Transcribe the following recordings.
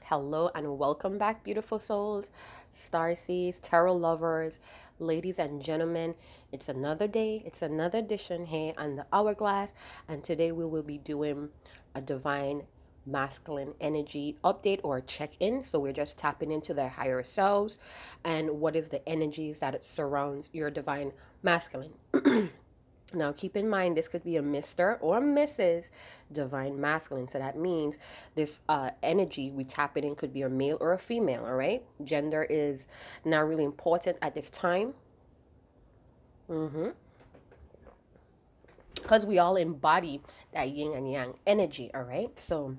Hello and welcome back, beautiful souls, starseeds, tarot lovers, ladies and gentlemen. It's another day, it's another edition here on the Hourglass, and today we will be doing a divine masculine energy update or check-in. So we're just tapping into their higher selves and what is the energies that it surrounds your divine masculine. Now, keep in mind, this could be a Mr. or Mrs. Divine Masculine. So that means this energy we tap it in could be a male or a female, all right? Gender is not really important at this time. Because we all embody that yin and yang energy, all right? So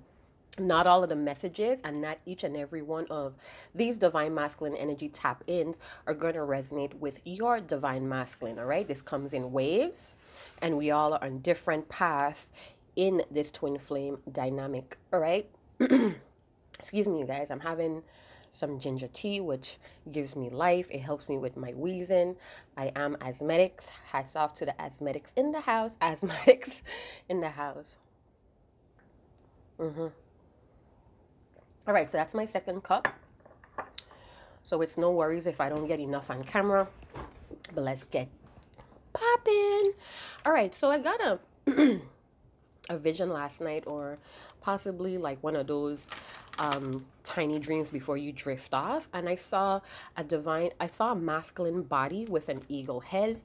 not all of the messages and not each and every one of these divine masculine energy tap ins are going to resonate with your divine masculine, all right? This comes in waves and we all are on different paths in this twin flame dynamic, all right? Excuse me, you guys. I'm having some ginger tea, which gives me life. It helps me with my wheezing. I am asthmatics. Hats off to the asthmatics in the house. Asthmatics in the house. All right, so that's my second cup. So it's no worries if I don't get enough on camera, but let's get popping. All right, so I got a vision last night, or possibly like one of those tiny dreams before you drift off, and I saw a masculine body with an eagle head,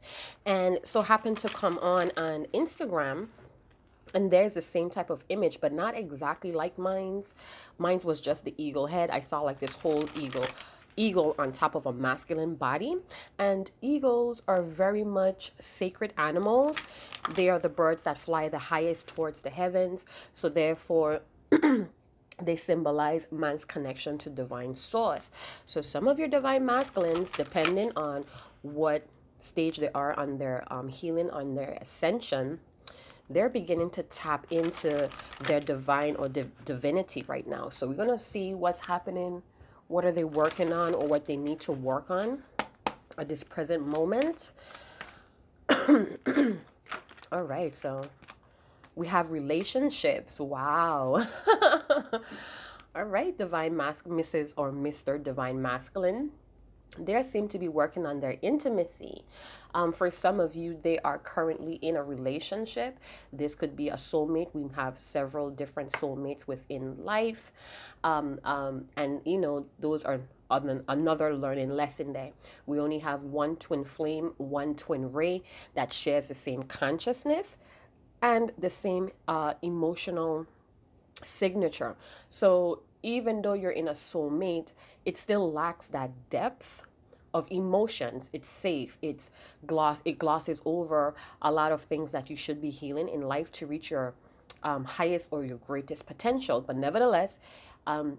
and so happened to come on Instagram. And there's the same type of image, but not exactly like mine's. Mine's was just the eagle head. I saw like this whole eagle on top of a masculine body. And eagles are very much sacred animals. They are the birds that fly the highest towards the heavens. So therefore, they symbolize man's connection to divine source. So some of your divine masculines, depending on what stage they are on their healing, on their ascension, they're beginning to tap into their divine or divinity right now. So we're going to see what's happening, what are they working on, or what they need to work on at this present moment. All right, so we have relationships. Wow. All right, divine Mrs. or Mr. Divine Masculine. They seem to be working on their intimacy. For some of you, they are currently in a relationship. This could be a soulmate. We have several different soulmates within life. And, you know, those are another learning lesson there. We only have one twin flame, one twin ray that shares the same consciousness and the same emotional signature. So even though you're in a soulmate, it still lacks that depth of emotions. It's safe. It glosses over a lot of things that you should be healing in life to reach your highest or your greatest potential. But nevertheless,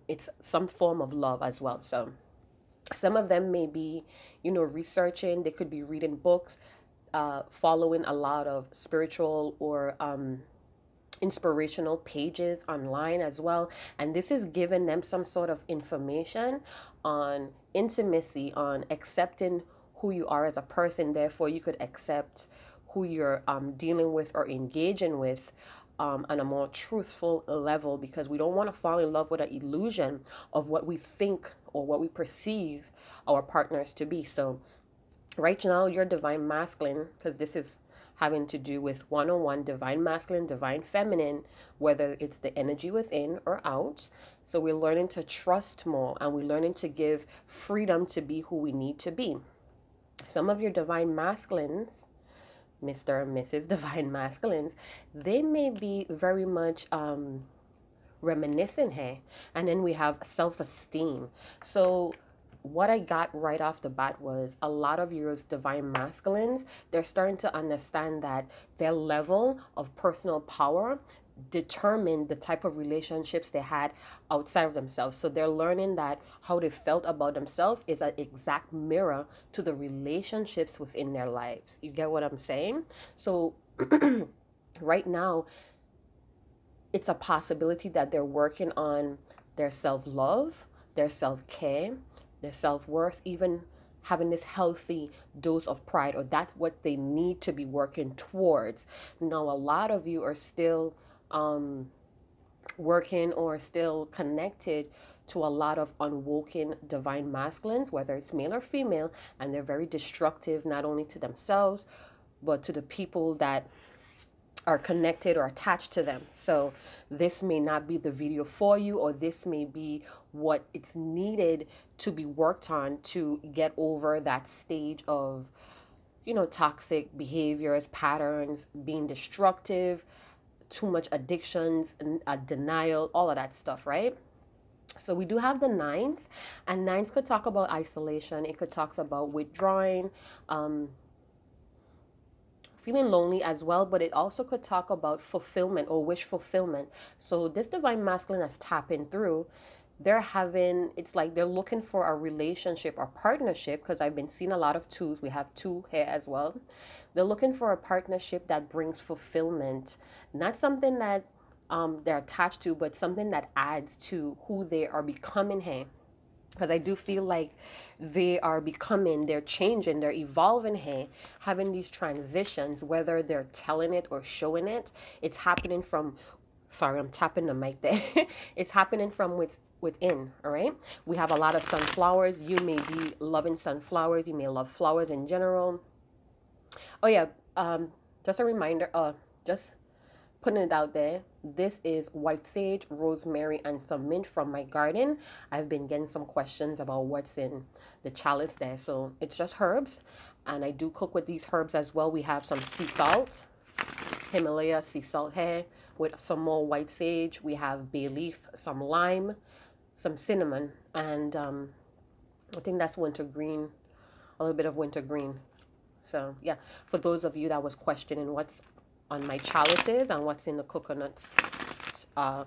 it's some form of love as well. So some of them may be, you know, researching. They could be reading books, following a lot of spiritual or inspirational pages online as well, and this is giving them some sort of information on intimacy, on accepting who you are as a person. Therefore you could accept who you're dealing with or engaging with on a more truthful level, because we don't want to fall in love with an illusion of what we think or what we perceive our partners to be. So right now, your divine masculine, because this is having to do with one-on-one divine masculine, divine feminine, whether it's the energy within or out. So we're learning to trust more, and we're learning to give freedom to be who we need to be. Some of your divine masculines, Mr. and Mrs. Divine Masculines, they may be very much reminiscent here. And then we have self-esteem. So what I got right off the bat was a lot of your divine masculines, they're starting to understand that their level of personal power determined the type of relationships they had outside of themselves. So they're learning that how they felt about themselves is an exact mirror to the relationships within their lives. You get what I'm saying? So right now, it's a possibility that they're working on their self-love, their self-care, their self-worth, even having this healthy dose of pride, or that's what they need to be working towards. Now, a lot of you are still working or still connected to a lot of unwoken divine masculines, whether it's male or female, and they're very destructive not only to themselves but to the people that are connected or attached to them. So this may not be the video for you, or this may be what it's needed to be worked on to get over that stage of, toxic behaviors, patterns, being destructive, too much addictions, and denial, all of that stuff, right? So we do have the nines, and nines could talk about isolation. It could talk about withdrawing, um, feeling lonely as well, but it also could talk about fulfillment or wish fulfillment. So this divine masculine is tapping through. It's like they're looking for a relationship or partnership, because I've been seeing a lot of twos. We have two here as well. They're looking for a partnership that brings fulfillment, not something that they're attached to, but something that adds to who they are becoming here. Because I do feel like they're changing, they're evolving here, having these transitions, whether they're telling it or showing it. It's happening from, sorry, I'm tapping the mic there. It's happening from within, all right? We have a lot of sunflowers. You may be loving sunflowers. You may love flowers in general. Oh, yeah. Just a reminder, just putting it out there. This is white sage, rosemary, and some mint from my garden. I've been getting some questions about what's in the chalice there. So it's just herbs, and I do cook with these herbs as well. We have some sea salt, Himalaya sea salt here, with some more white sage. We have bay leaf, some lime, some cinnamon, and I think that's wintergreen, a little bit of wintergreen. So yeah, for those of you that was questioning what's on my chalices and what's in the coconuts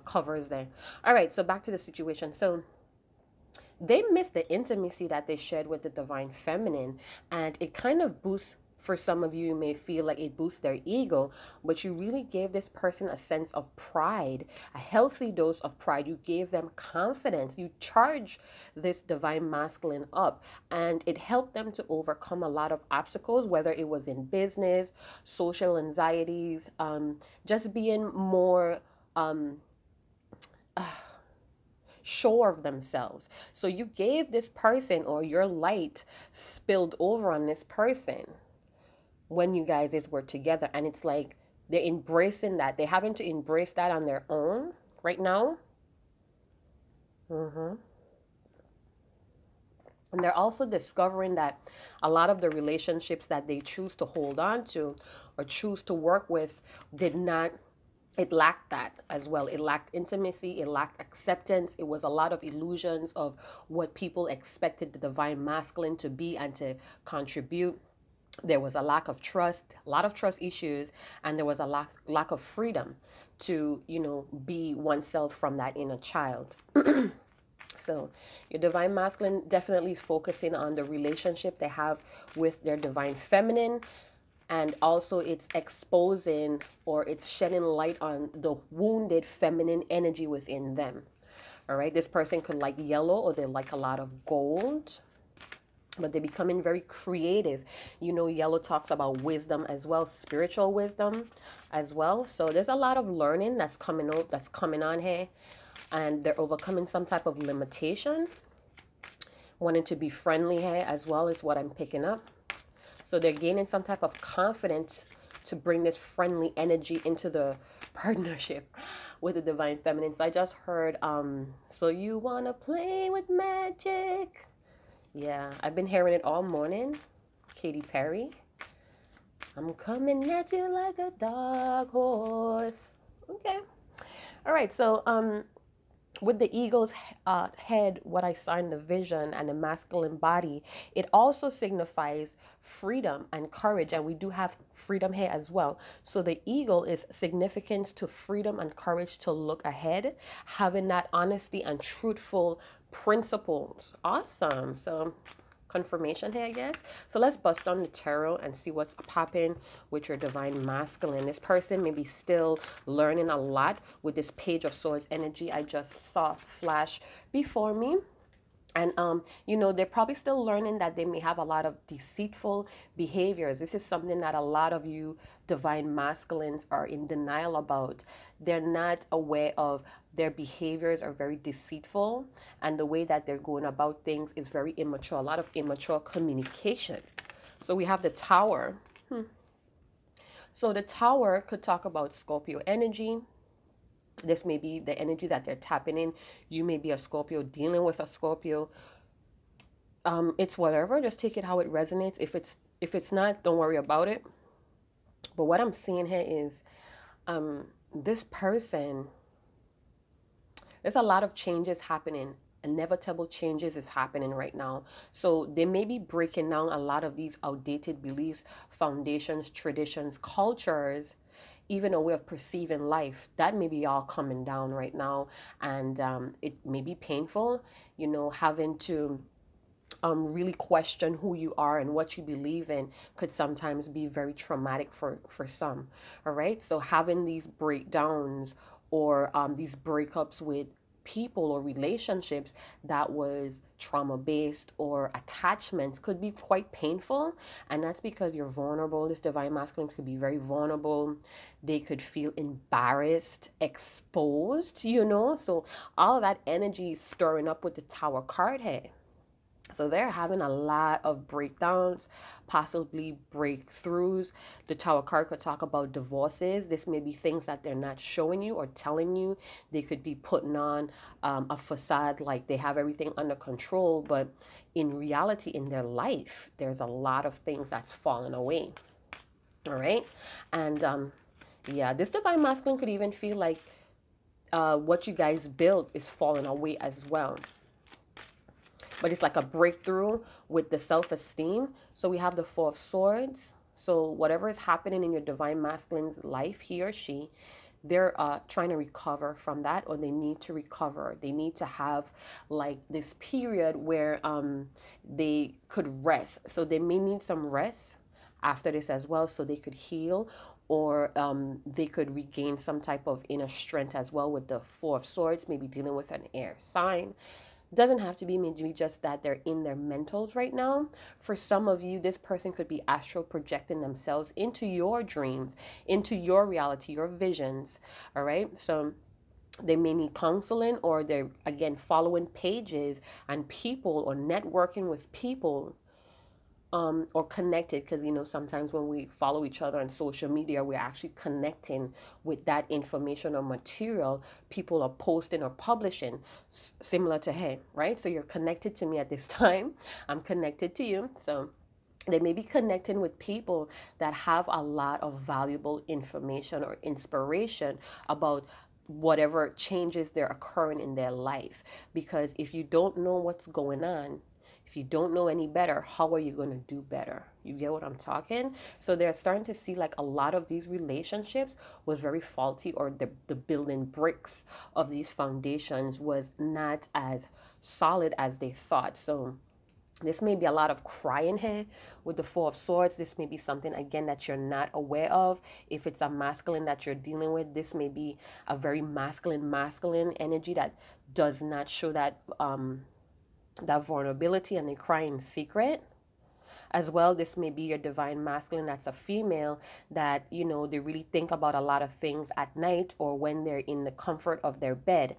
covers there. All right, so back to the situation. So they miss the intimacy that they shared with the divine feminine, and it kind of boosts, for some of you may feel like it boosts their ego, but you really gave this person a sense of pride, a healthy dose of pride. You gave them confidence. You charge this divine masculine up, and it helped them to overcome a lot of obstacles, whether it was in business, social anxieties, just being more sure of themselves. So you gave this person, or your light spilled over on this person when you guys were together, and it's like they're embracing that. They're having to embrace that on their own right now. And they're also discovering that a lot of the relationships that they choose to hold on to or choose to work with it lacked that as well. It lacked intimacy. It lacked acceptance. It was a lot of illusions of what people expected the divine masculine to be and to contribute. There was a lack of trust, a lot of trust issues, and there was a lack of freedom to, be oneself from that inner child. So your divine masculine definitely is focusing on the relationship they have with their divine feminine, and also it's exposing, or it's shedding light on the wounded feminine energy within them. All right, this person could like yellow, or they like a lot of gold, but they're becoming very creative. Yellow talks about wisdom as well, spiritual wisdom as well. So there's a lot of learning that's coming on here, and they're overcoming some type of limitation, wanting to be friendly here as well is what I'm picking up. So they're gaining some type of confidence to bring this friendly energy into the partnership with the divine feminine. So I just heard, so you want to play with magic? Yeah, I've been hearing it all morning. Katy Perry. I'm coming at you like a dark horse. Okay. All right. So, with the eagle's head, what I saw in the vision, and the masculine body, it also signifies freedom and courage. And we do have freedom here as well. So the eagle is significant to freedom and courage to look ahead, having that honesty and truthful principles. Awesome. So confirmation here, I guess. So let's bust on the tarot and see what's popping with your divine masculine. This person may be still learning a lot with this Page of Swords energy I just saw flash before me. And, they're probably still learning that they may have a lot of deceitful behaviors. This is something that a lot of you divine masculines are in denial about. They're not aware of Their behaviors are very deceitful, and the way that they're going about things is very immature, a lot of immature communication. So we have the Tower. So the Tower could talk about Scorpio energy. This may be the energy that they're tapping in. You may be a Scorpio dealing with a Scorpio. It's whatever. Just take it how it resonates. If it's not, don't worry about it. But what I'm seeing here is this person, there's a lot of changes happening. Inevitable changes is happening right now. So they may be breaking down a lot of these outdated beliefs, foundations, traditions, cultures, even a way of perceiving life. That may be all coming down right now. And it may be painful, having to really question who you are and what you believe in could sometimes be very traumatic for some. All right. So having these breakdowns or these breakups with people or relationships that was trauma based or attachments could be quite painful, and that's because you're vulnerable. This divine masculine could be very vulnerable. They could feel embarrassed, exposed, so all of that energy is stirring up with the Tower card here. So they're having a lot of breakdowns, possibly breakthroughs. The Tower card could talk about divorces. This may be things that they're not showing you or telling you. They could be putting on a facade like they have everything under control, but in reality, in their life, there's a lot of things that's fallen away. All right. And yeah, this divine masculine could even feel like what you guys built is falling away as well. But it's like a breakthrough with the self-esteem. So we have the Four of Swords. So whatever is happening in your divine masculine's life, he or she, they're trying to recover from that, or they need to recover. They need to have like this period where they could rest. So they may need some rest after this as well, so they could heal, or they could regain some type of inner strength as well with the Four of Swords, maybe dealing with an air sign. Doesn't have to be maybe just that they're in their mentals right now. For some of you, this person could be astral projecting themselves into your dreams, into your reality, your visions. All right. So they may need counseling, or they're again following pages and people, or networking with people, or connected, because sometimes when we follow each other on social media, we're actually connecting with that information or material people are posting or publishing, similar to hey, right? So you're connected to me at this time, I'm connected to you. So they may be connecting with people that have a lot of valuable information or inspiration about whatever changes they're occurring in their life. Because if you don't know what's going on, if you don't know any better, how are you going to do better? You get what I'm talking? So they're starting to see like a lot of these relationships was very faulty, or the building bricks of these foundations was not as solid as they thought. So this may be a lot of crying here with the Four of Swords. This may be something, again, that you're not aware of. If it's a masculine that you're dealing with, this may be a very masculine energy that does not show that that vulnerability, and they cry in secret as well. This may be your divine masculine that's a female that they really think about a lot of things at night, or when they're in the comfort of their bed,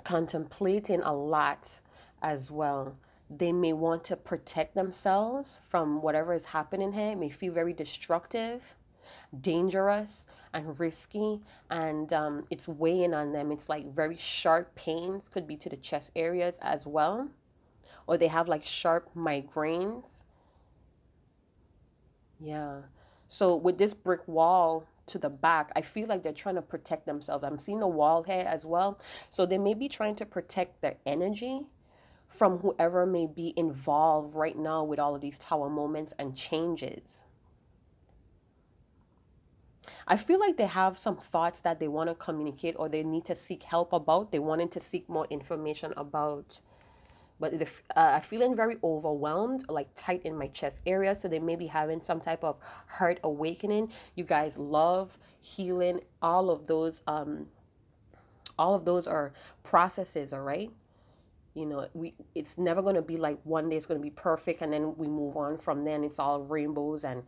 contemplating a lot as well. They may want to protect themselves from whatever is happening here. It may feel very destructive, dangerous, and risky, and it's weighing on them. It's like very sharp pains, could be to the chest areas as well, or they have like sharp migraines. Yeah. So with this brick wall to the back, I feel like they're trying to protect themselves. I'm seeing a wall here as well. So they may be trying to protect their energy from whoever may be involved right now with all of these Tower moments and changes. I feel like they have some thoughts that they want to communicate, or they need to seek help about. They wanted to seek more information about, but I'm feeling very overwhelmed, like tight in my chest area. So they may be having some type of heart awakening. You guys love healing. All of those are processes, all right? You know, it's never going to be like one day it's going to be perfect and then we move on from then it's all rainbows and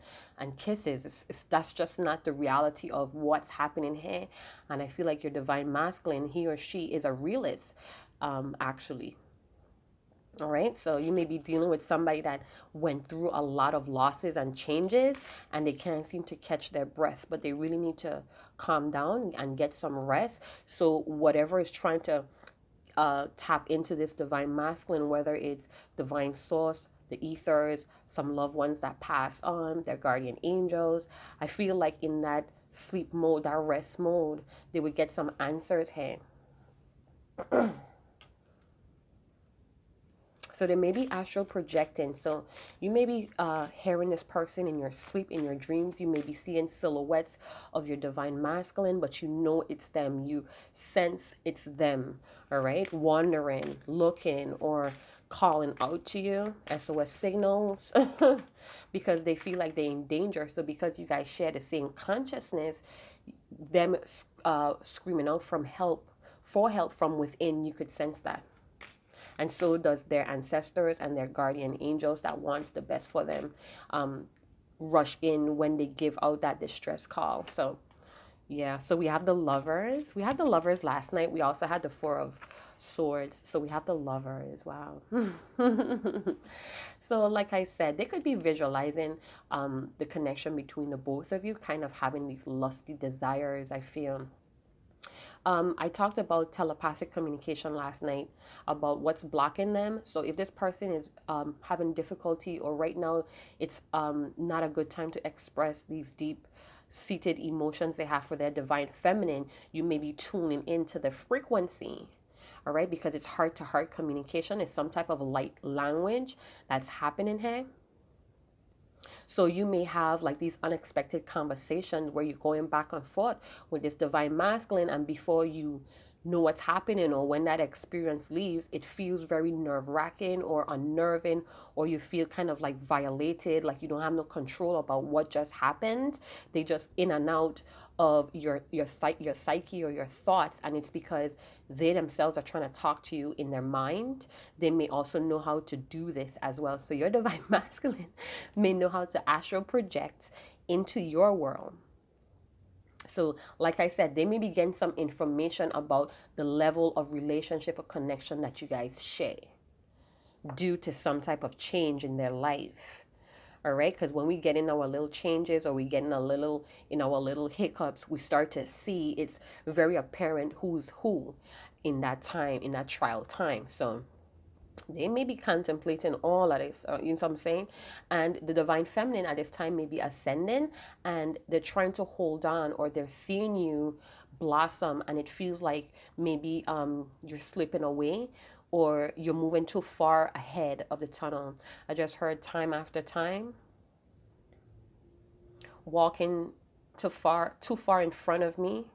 kisses. That's just not the reality of what's happening here. And I feel like your divine masculine, he or she is a realist, actually. All right, so you may be dealing with somebody that went through a lot of losses and changes and they can't seem to catch their breath, but they really need to calm down and get some rest. So whatever is trying to tap into this divine masculine, whether it's divine source, the ethers, some loved ones that pass on, their guardian angels, I feel like in that sleep mode, that rest mode, they would get some answers here. So they may be astral projecting. So you may be hearing this person in your sleep, in your dreams. You may be seeing silhouettes of your divine masculine, but you know it's them. You sense it's them, all right? Wandering, looking, or calling out to you, SOS signals, because they feel like they're in danger. So because you guys share the same consciousness, them screaming out for help from within, you could sense that. And so does their ancestors and their guardian angels that wants the best for them, rush in when they give out that distress call. So yeah, so we have the lovers. We had the lovers last night. We also had the Four of Swords. So we have the lovers. Wow. So like I said, they could be visualizing the connection between the both of you, kind of having these lusty desires, I feel. I talked about telepathic communication last night, about what's blocking them. So if this person is having difficulty, or right now it's not a good time to express these deep seated emotions they have for their divine feminine, you may be tuning into the frequency. All right, because it's heart to heart communication. It's some type of light language that's happening here. So you may have like these unexpected conversations where you're going back and forth with this divine masculine, and before you know what's happening, or when that experience leaves, it feels very nerve-wracking or unnerving, or you feel kind of like violated, like you don't have no control about what just happened. They just in and out of your psyche or your thoughts, and it's because they themselves are trying to talk to you in their mind. They may also know how to do this as well. So your divine masculine may know how to astral project into your world. So like I said, they may be getting some information about the level of relationship or connection that you guys share due to some type of change in their life. All right, because when we get in our little changes, or we get in our little hiccups, we start to see it's very apparent who's who in that time, in that trial time. So they may be contemplating all of this, you know what I'm saying? And the divine feminine at this time may be ascending, and they're trying to hold on, or they're seeing you blossom, and it feels like maybe you're slipping away, or you're moving too far ahead of the tunnel. I just heard time after time, walking too far in front of me.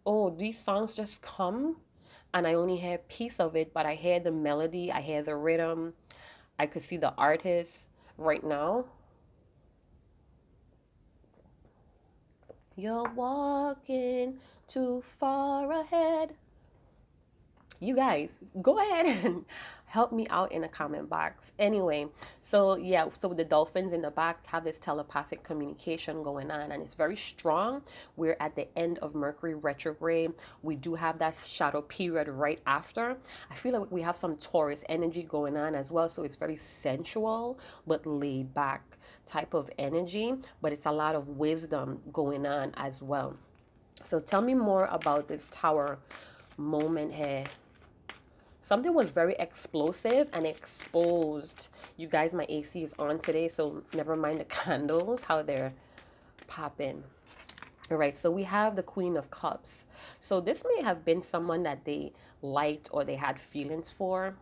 Oh, these songs just come and I only hear a piece of it, but I hear the melody, I hear the rhythm, I could see the artist right now. You're walking too far ahead. You guys, go ahead and help me out in the comment box. Anyway, so yeah, so the dolphins in the back have this telepathic communication going on, and it's very strong. We're at the end of Mercury retrograde. We do have that shadow period right after. I feel like we have some Taurus energy going on as well, so it's very sensual but laid back type of energy, but it's a lot of wisdom going on as well. So tell me more about this Tower moment here. Something was very explosive and exposed. You guys, my AC is on today, so never mind the candles, how they're popping. All right, so we have the Queen of Cups. So this may have been someone that they liked or they had feelings for.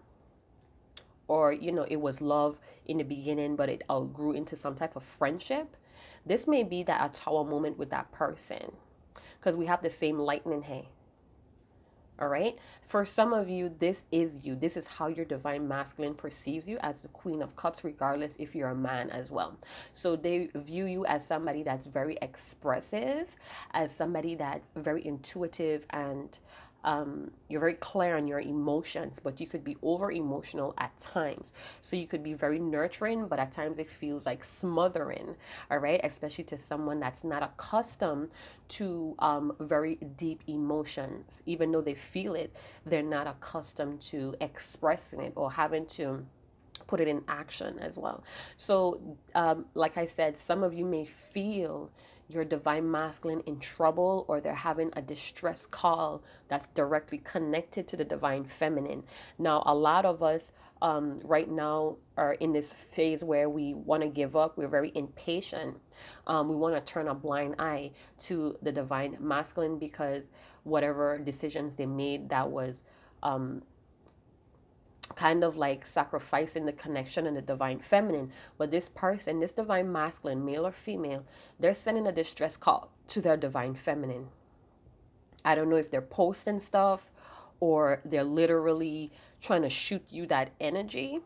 Or, you know, it was love in the beginning, but it outgrew into some type of friendship. This may be that a Tower moment with that person, because we have the same lightning here. All right. For some of you, this is you. This is how your divine masculine perceives you, as the Queen of Cups, regardless if you're a man as well. So they view you as somebody that's very expressive, as somebody that's very intuitive and you're very clear on your emotions, but you could be over emotional at times. So you could be very nurturing, but at times it feels like smothering, all right? Especially to someone that's not accustomed to very deep emotions. Even though they feel it, they're not accustomed to expressing it or having to put it in action as well. So, like I said, some of you may feel your divine masculine in trouble, or they're having a distress call that's directly connected to the divine feminine. Now, a lot of us right now are in this phase where we want to give up. We're very impatient. We want to turn a blind eye to the divine masculine because whatever decisions they made that was kind of like sacrificing the connection and the divine feminine. But this person, this divine masculine, male or female, they're sending a distress call to their divine feminine. I don't know if they're posting stuff or they're literally trying to shoot you that energy.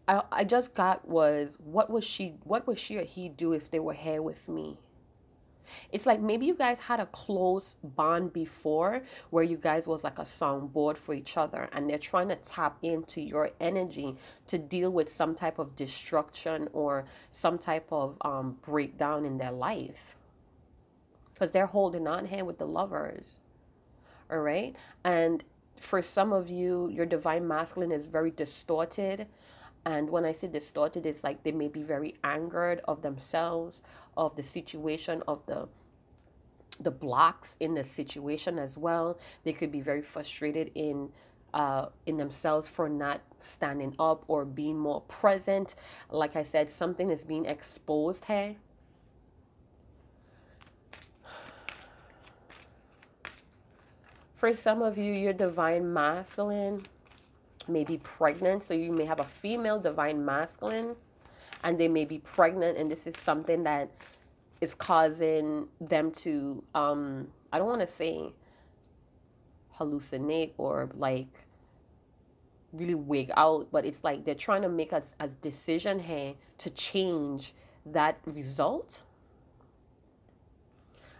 I just got was what was she or he do if they were here with me? It's like maybe you guys had a close bond before where you guys was like a soundboard for each other, and they're trying to tap into your energy to deal with some type of destruction or some type of breakdown in their life, because they're holding on here with the Lovers. All right. And for some of you, your divine masculine is very distorted. And when I say distorted, it's like they may be very angered of themselves, of the situation, of the blocks in the situation as well. They could be very frustrated in themselves for not standing up or being more present. Like I said, something is being exposed here. For some of you, your divine masculine may be pregnant. So you may have a female divine masculine and they may be pregnant, and this is something that is causing them to I don't want to say hallucinate or like really wig out, but it's like they're trying to make a decision here to change that result.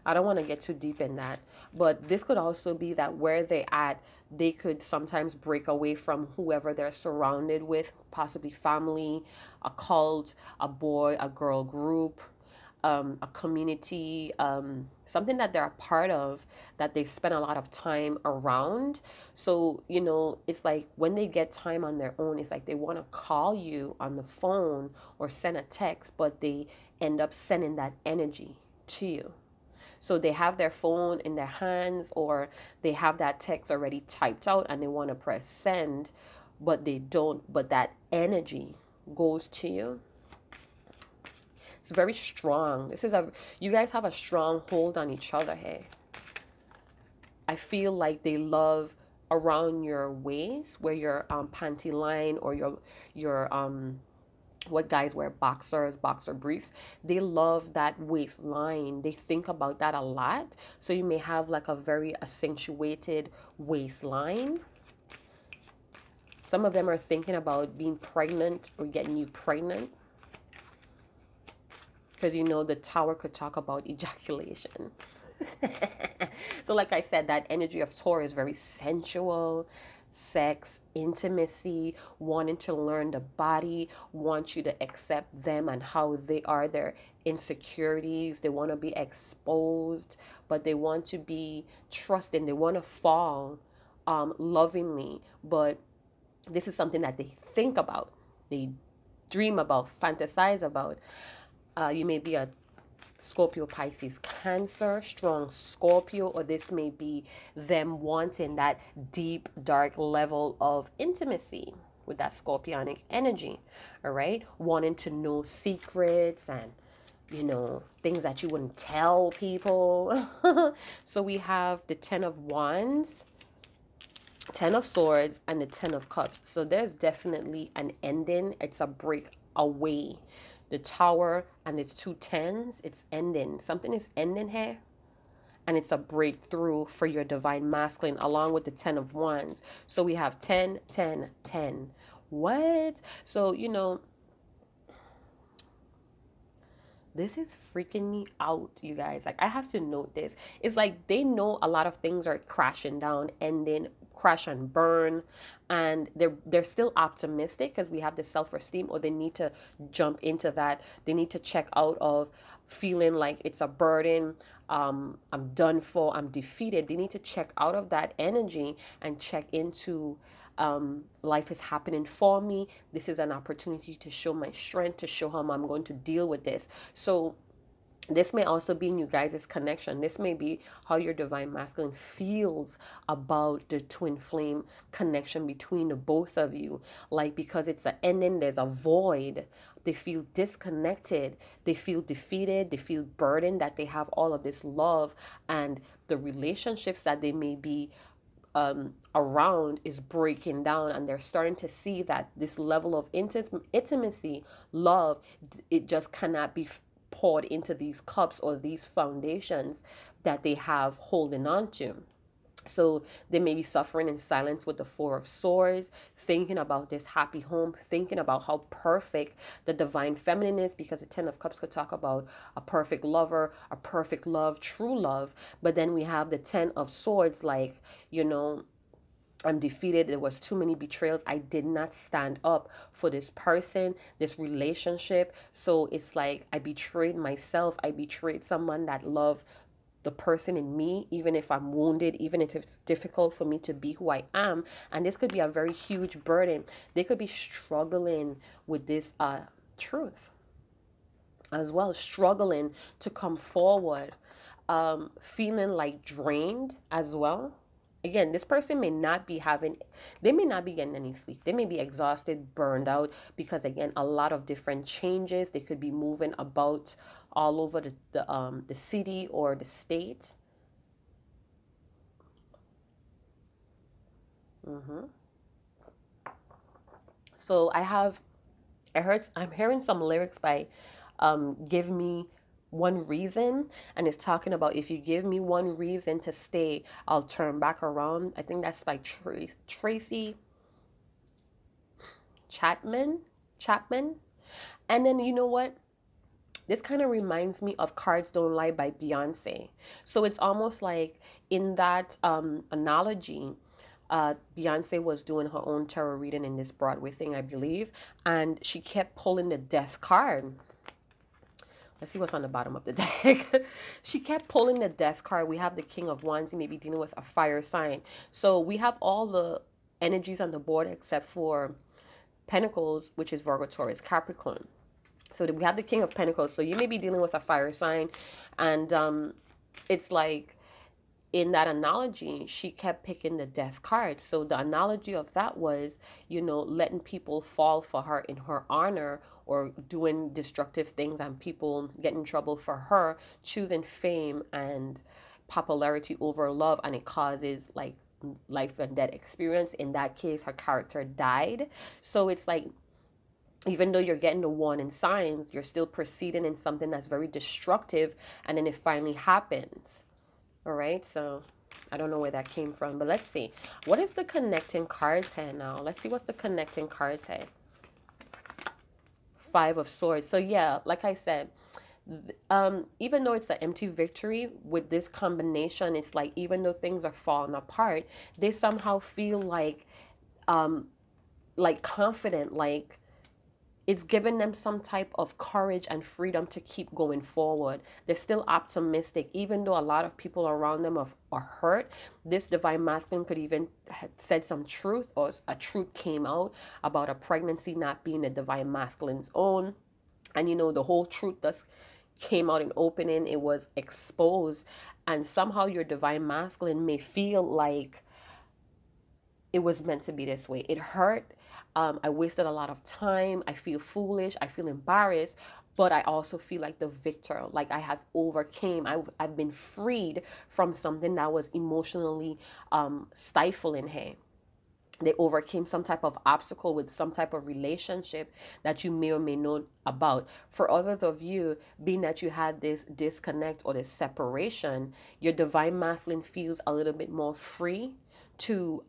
I don't want to get too deep in that, but this could also be that where they're at, they could sometimes break away from whoever they're surrounded with, possibly family, a cult, a boy, a girl group, a community, something that they're a part of that they spend a lot of time around. So, you know, it's like when they get time on their own, it's like they want to call you on the phone or send a text, but they end up sending that energy to you. So they have their phone in their hands or they have that text already typed out and they want to press send, but they don't, but that energy goes to you. It's very strong. You guys have a strong hold on each other here. I feel like they love around your waist where your panty line or your what guys wear, boxer briefs, they love that waistline. They think about that a lot. So you may have like a very accentuated waistline. Some of them are thinking about being pregnant or getting you pregnant, because you know the tower could talk about ejaculation. So like I said, that energy of Taurus is very sensual, sex, intimacy, wanting to learn the body, want you to accept them and how they are, their insecurities. They want to be exposed, but they want to be trusting. They want to fall lovingly, but this is something that they think about, they dream about, fantasize about. You may be a Scorpio, Pisces, Cancer, strong Scorpio, or this may be them wanting that deep, dark level of intimacy with that scorpionic energy, all right? Wanting to know secrets and, you know, things that you wouldn't tell people. So we have the 10 of Wands, 10 of Swords, and the 10 of Cups. So there's definitely an ending. It's a break away. The Tower and its two tens, it's ending. Something is ending here. And it's a breakthrough for your divine masculine along with the 10 of Wands. So we have 10, 10, 10. What? So, you know, This is freaking me out, you guys. Like, I have to note this. It's like they know a lot of things are crashing down, and then crash and burn, and they're still optimistic because we have the self-esteem, or they need to jump into that. They need to check out of feeling like it's a burden. I'm done for, I'm defeated. They need to check out of that energy and check into life is happening for me. This is an opportunity to show my strength, to show how I'm going to deal with this. So this may also be in you guys' connection. This may be how your divine masculine feels about the twin flame connection between the both of you. Like, because it's an ending, there's a void. They feel disconnected. They feel defeated. They feel burdened that they have all of this love, and the relationships that they may be around is breaking down, and they're starting to see that this level of intimacy, love, it just cannot be poured into these cups or these foundations that they have holding on to. So they may be suffering in silence with the Four of Swords, thinking about this happy home, thinking about how perfect the divine feminine is, because the Ten of Cups could talk about a perfect lover, a perfect love, true love. But then we have the Ten of Swords, like, you know, I'm defeated. There was too many betrayals. I did not stand up for this person, this relationship. So it's like I betrayed myself. I betrayed someone that loved the person in me, even if I'm wounded, even if it's difficult for me to be who I am. And this could be a very huge burden. They could be struggling with this truth as well, struggling to come forward, feeling like drained as well. Again, this person may not be they may not be getting any sleep. They may be exhausted, burned out, because again, a lot of different changes. They could be moving about all over the city or the state. So I'm hearing some lyrics by Give Me One Reason, and it's talking about, if you give me one reason to stay, I'll turn back around. I think that's by Tracy Chapman. And then, you know what? This kind of reminds me of Cards Don't Lie by Beyonce. So it's almost like, in that analogy, Beyonce was doing her own tarot reading in this Broadway thing, I believe, and she kept pulling the death card. Let's see what's on the bottom of the deck. She kept pulling the death card. We have the King of Wands. You may be dealing with a fire sign. So we have all the energies on the board except for Pentacles, which is Virgo, Taurus, Capricorn. So we have the King of Pentacles. So you may be dealing with a fire sign. And it's like, in that analogy, she kept picking the death card. So the analogy of that was, you know, letting people fall for her in her honor, or doing destructive things and people get in trouble for her, choosing fame and popularity over love, and it causes like life and death experience. In that case, her character died. So it's like, even though you're getting the warning signs, you're still proceeding in something that's very destructive, and then it finally happens. All right, so I don't know where that came from, but let's see. What is the connecting cards here now? Let's see what's the connecting cards here. Five of Swords. So yeah, like I said, even though it's an empty victory, with this combination, it's like, even though things are falling apart, they somehow feel like confident, like it's given them some type of courage and freedom to keep going forward. They're still optimistic, even though a lot of people around them are hurt. This divine masculine could even have said some truth, or a truth came out about a pregnancy not being a divine masculine's own. And you know, the whole truth just came out in opening. It was exposed. And somehow your divine masculine may feel like it was meant to be this way. It hurt. I wasted a lot of time. I feel foolish. I feel embarrassed. But I also feel like the victor, like I have overcame. I've been freed from something that was emotionally stifling here. They overcame some type of obstacle with some type of relationship that you may or may know about. For others of you, being that you had this disconnect or this separation, your divine masculine feels a little bit more free to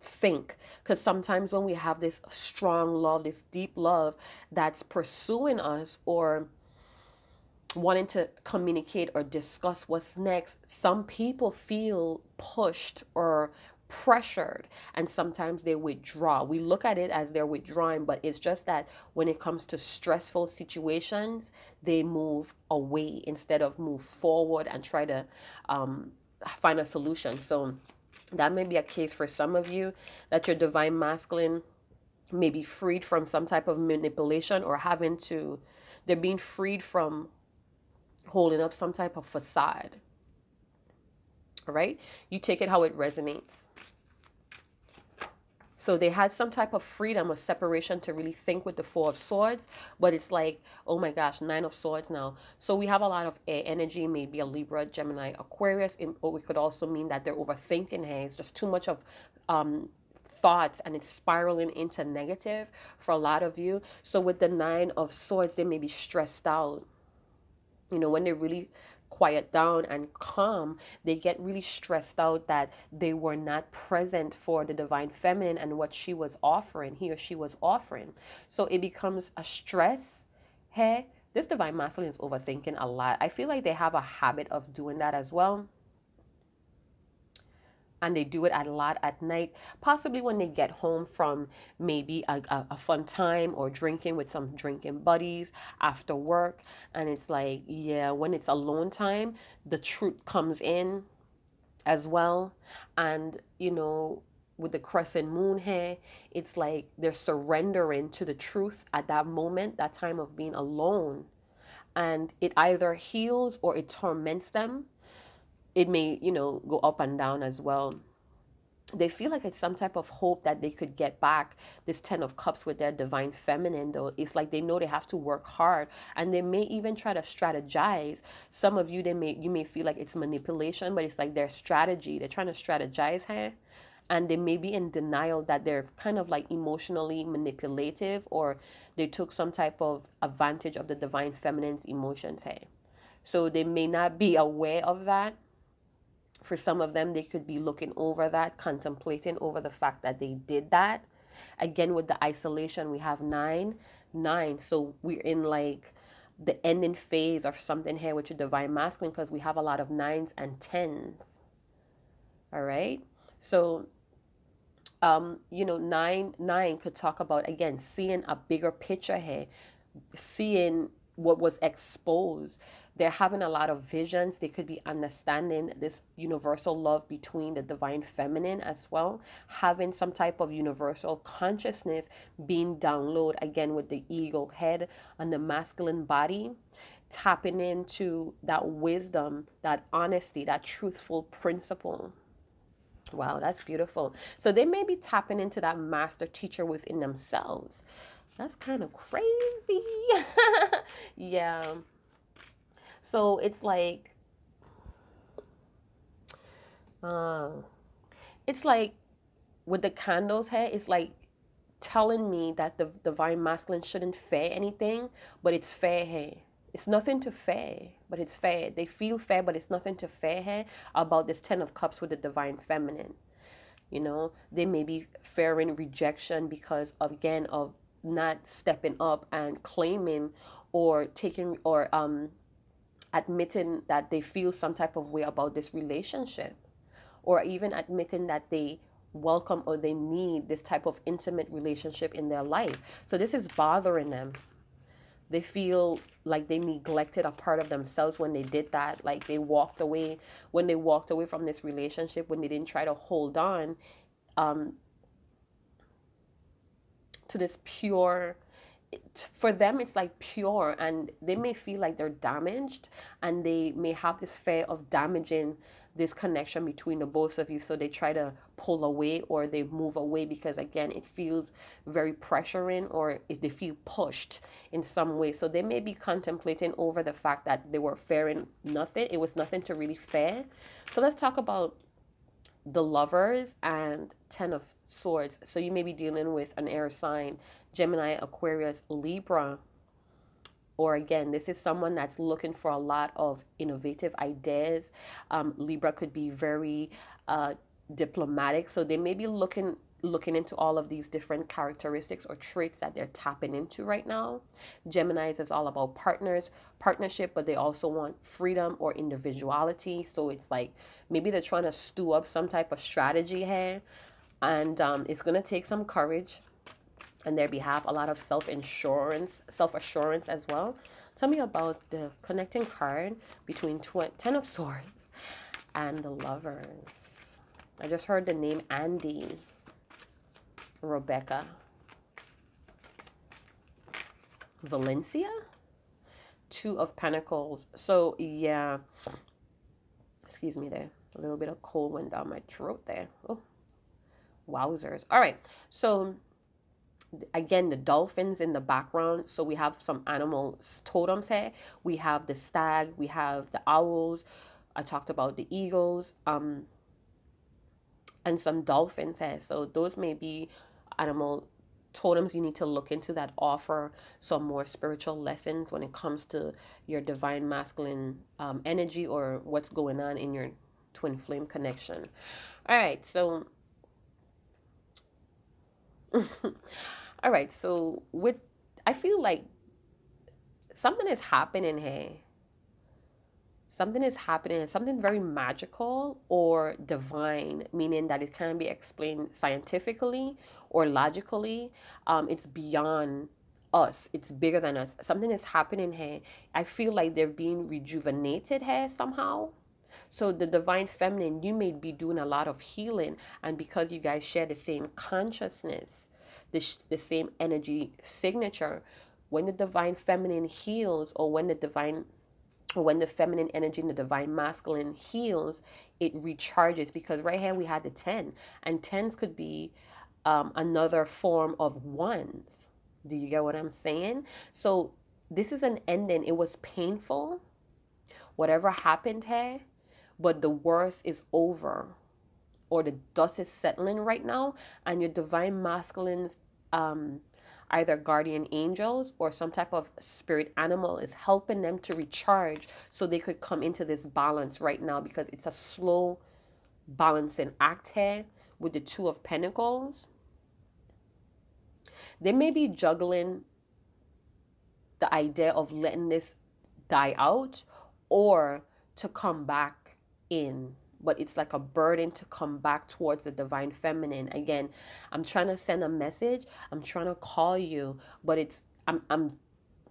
think, because sometimes when we have this strong love, this deep love that's pursuing us, or wanting to communicate or discuss what's next, some people feel pushed or pressured, and sometimes they withdraw. We look at it as they're withdrawing, but it's just that when it comes to stressful situations, they move away instead of move forward and try to um, find a solution. So that may be a case for some of you, that your divine masculine may be freed from some type of manipulation, or having to, they're being freed from holding up some type of facade. All right, you take it how it resonates. So they had some type of freedom or separation to really think with the Four of Swords, but it's like, oh my gosh, Nine of Swords now. So we have a lot of air energy, maybe a Libra, Gemini, Aquarius, or it could also mean that they're overthinking. Hey, it's just too much of thoughts, and it's spiraling into negative for a lot of you. So with the Nine of Swords, they may be stressed out. You know, when they really quiet down and calm, they get really stressed out that they were not present for the divine feminine and what she was offering, he or she was offering. So it becomes a stress. Hey, this divine masculine is overthinking a lot. I feel like they have a habit of doing that as well, and they do it a lot at night, possibly when they get home from maybe a fun time or drinking with some drinking buddies after work. And it's like, yeah, when it's alone time, the truth comes in as well. And, you know, with the crescent moon here, it's like they're surrendering to the truth at that moment, that time of being alone. And it either heals or it torments them. It may, you know, go up and down as well. They feel like it's some type of hope that they could get back this Ten of Cups with their divine feminine, though. It's like they know they have to work hard, and they may even try to strategize. Some of you, you may feel like it's manipulation, but it's like their strategy. They're trying to strategize here, and they may be in denial that they're kind of like emotionally manipulative, or they took some type of advantage of the divine feminine's emotions here. So they may not be aware of that. For some of them, they could be looking over that, contemplating over the fact that they did that. Again, with the isolation, we have 9, 9. So we're in like the ending phase of something here with your divine masculine, because we have a lot of 9s and 10s. All right. So, you know, 9 could talk about, again, seeing a bigger picture here, seeing what was exposed. They're having a lot of visions. They could be understanding this universal love between the divine feminine as well, having some type of universal consciousness being downloaded, again with the eagle head and the masculine body, tapping into that wisdom, that honesty, that truthful principle. Wow, that's beautiful. So they may be tapping into that master teacher within themselves. That's kind of crazy. Yeah. So it's like, it's like with the candles here, it's like telling me that the divine masculine shouldn't fear anything, but it's fair here. It's nothing to fear, but it's fair. They feel fair, but it's nothing to fear here about this Ten of Cups with the divine feminine. You know, they may be fearing rejection because of, again, of not stepping up and claiming or taking or admitting that they feel some type of way about this relationship, or even admitting that they welcome or they need this type of intimate relationship in their life. So this is bothering them. They feel like they neglected a part of themselves when they did that. Like they walked away, when they walked away from this relationship, when they didn't try to hold on to this pure, for them it's like pure, and they may feel like they're damaged, and they may have this fear of damaging this connection between the both of you. So they try to pull away, or they move away, because again, it feels very pressuring, or if they feel pushed in some way. So they may be contemplating over the fact that they were fearing nothing. It was nothing to really fear. So let's talk about the Lovers and Ten of Swords. So you may be dealing with an air sign, Gemini, Aquarius, Libra. Or again, this is someone that's looking for a lot of innovative ideas. Libra could be very diplomatic. So they may be looking looking into all of these different characteristics or traits that they're tapping into right now. Geminis is all about partnership, but they also want freedom or individuality. So it's like maybe they're trying to stew up some type of strategy here, and it's going to take some courage on their behalf, a lot of self-assurance as well. Tell me about the connecting card between Ten of Swords and the Lovers. I just heard the name Andy, Rebecca, Valencia, Two of Pentacles. So yeah, excuse me there. A little bit of cold went down my throat there. Oh, wowzers. All right. So again, the dolphins in the background. So we have some animal totems here. We have the stag. We have the owls. I talked about the eagles. And some dolphins here. So those may be animal totems you need to look into that offer some more spiritual lessons when it comes to your divine masculine energy or what's going on in your twin flame connection. All right, so all right, so I feel like something is happening here. Something is happening, something very magical or divine, meaning that it can be explained scientifically or logically. It's beyond us. It's bigger than us. Something is happening here. I feel like they're being rejuvenated here somehow. So the divine feminine, you may be doing a lot of healing, and because you guys share the same consciousness, the same energy signature, when the divine feminine heals, or when the feminine energy and the divine masculine heals, it recharges. Because right here we had the 10, and 10s could be another form of ones. Do you get what I'm saying? So this is an ending. It was painful, whatever happened here, but the worst is over, or the dust is settling right now, and your divine masculines, either guardian angels or some type of spirit animal, is helping them to recharge so they could come into this balance right now, because it's a slow balancing act here with the Two of Pentacles. They may be juggling the idea of letting this die out or to come back in, but it's like a burden to come back towards the divine feminine. Again, I'm trying to send a message, I'm trying to call you, but I'm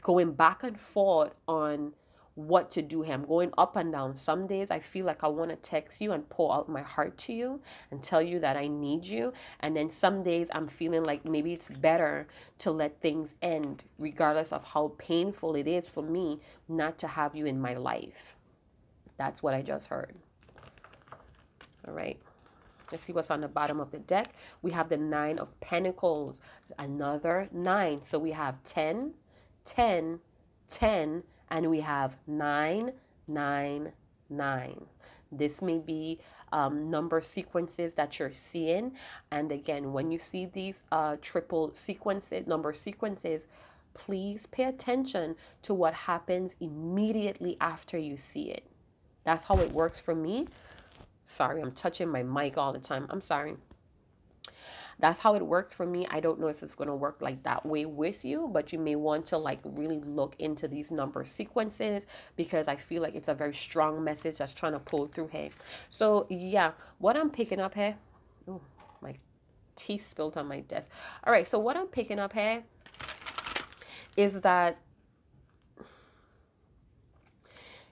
going back and forth on what to do here. I'm going up and down. Some days I feel like I want to text you and pour out my heart to you and tell you that I need you, and then some days I'm feeling like maybe it's better to let things end, regardless of how painful it is for me not to have you in my life. That's what I just heard. All right, let's see what's on the bottom of the deck. We have the Nine of Pentacles, another 9. So we have 10, 10, 10, and we have 9, 9, 9. This may be number sequences that you're seeing. And again, when you see these triple sequences, number sequences, please pay attention to what happens immediately after you see it. That's how it works for me. Sorry, I'm touching my mic all the time. I'm sorry. That's how it works for me. I don't know if it's going to work like that way with you, but you may want to like really look into these number sequences, because I feel like it's a very strong message that's trying to pull through here. So yeah, what I'm picking up here, oh, my tea spilled on my desk. All right, so what I'm picking up here is that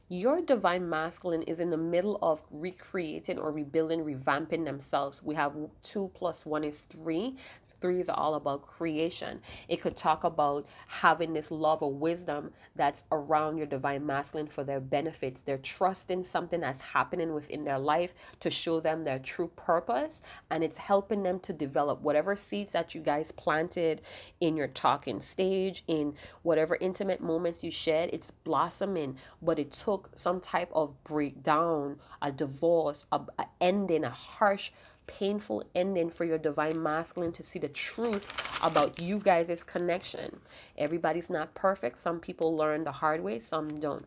your divine masculine is in the middle of recreating or rebuilding, revamping themselves. We have 2 + 1 is 3. 3 is all about creation. It could talk about having this love or wisdom that's around your divine masculine for their benefits. They're trusting something that's happening within their life to show them their true purpose, and it's helping them to develop whatever seeds that you guys planted in your talking stage, in whatever intimate moments you shared. It's blossoming, but it took some type of breakdown, a divorce, a ending, a harsh, painful ending for your divine masculine to see the truth about you guys' connection. Everybody's not perfect. Some people learn the hard way, some don't.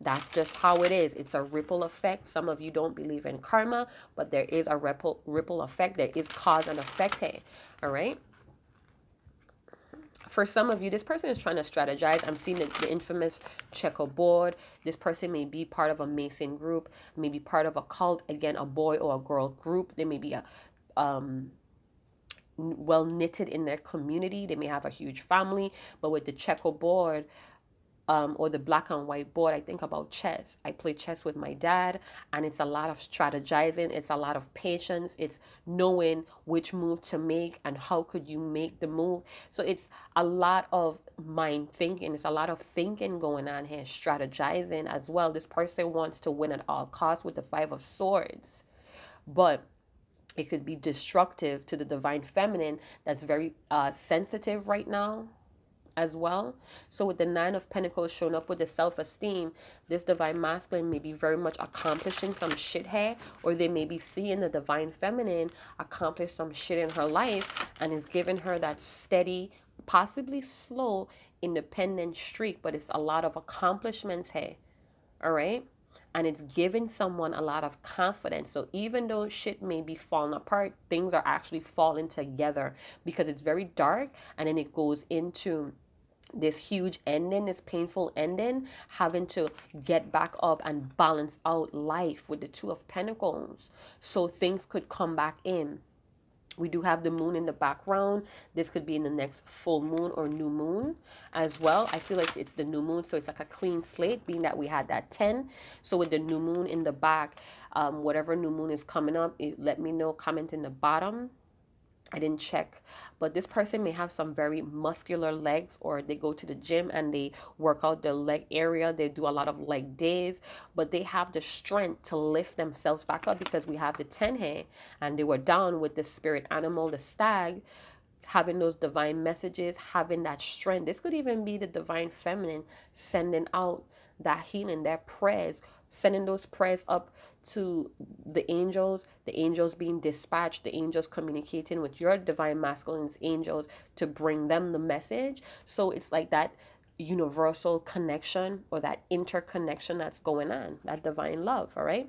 That's just how it is. It's a ripple effect. Some of you don't believe in karma, but there is a ripple effect. There is cause and effect here. All right. For some of you, this person is trying to strategize. I'm seeing the infamous checkerboard. This person may be part of a Mason group, maybe part of a cult. Again, a boy or a girl group. They may be a well knitted in their community. They may have a huge family, but with the checkerboard, or the black and white board, I think about chess. I play chess with my dad, and it's a lot of strategizing. It's a lot of patience. It's knowing which move to make and how could you make the move. So it's a lot of mind thinking. It's a lot of thinking going on here, strategizing as well. This person wants to win at all costs with the Five of Swords, but it could be destructive to the divine feminine that's very sensitive right now as well. So with the Nine of Pentacles showing up with the self-esteem, this divine masculine may be very much accomplishing some shit here, or they may be seeing the divine feminine accomplish some shit in her life and is giving her that steady, possibly slow, independent streak, but it's a lot of accomplishments here. All right. And it's giving someone a lot of confidence. So even though shit may be falling apart, things are actually falling together because it's very dark, and then it goes into this huge ending, this painful ending, having to get back up and balance out life with the Two of Pentacles. So things could come back in. We do have the moon in the background. This could be in the next full moon or new moon as well. I feel like it's the new moon, so it's like a clean slate, being that we had that 10. So with the new moon in the back, whatever new moon is coming up, let me know, comment in the bottom. I didn't check, but this person may have some very muscular legs, or they go to the gym and they work out the leg area. They do a lot of leg days, but they have the strength to lift themselves back up because we have the 10 here, and they were down with the spirit animal, the stag, having those divine messages, having that strength. This could even be the divine feminine sending out that healing, their prayers, sending those prayers up to the angels being dispatched, the angels communicating with your divine masculine's angels to bring them the message. So it's like that universal connection, or that interconnection that's going on, that divine love. All right.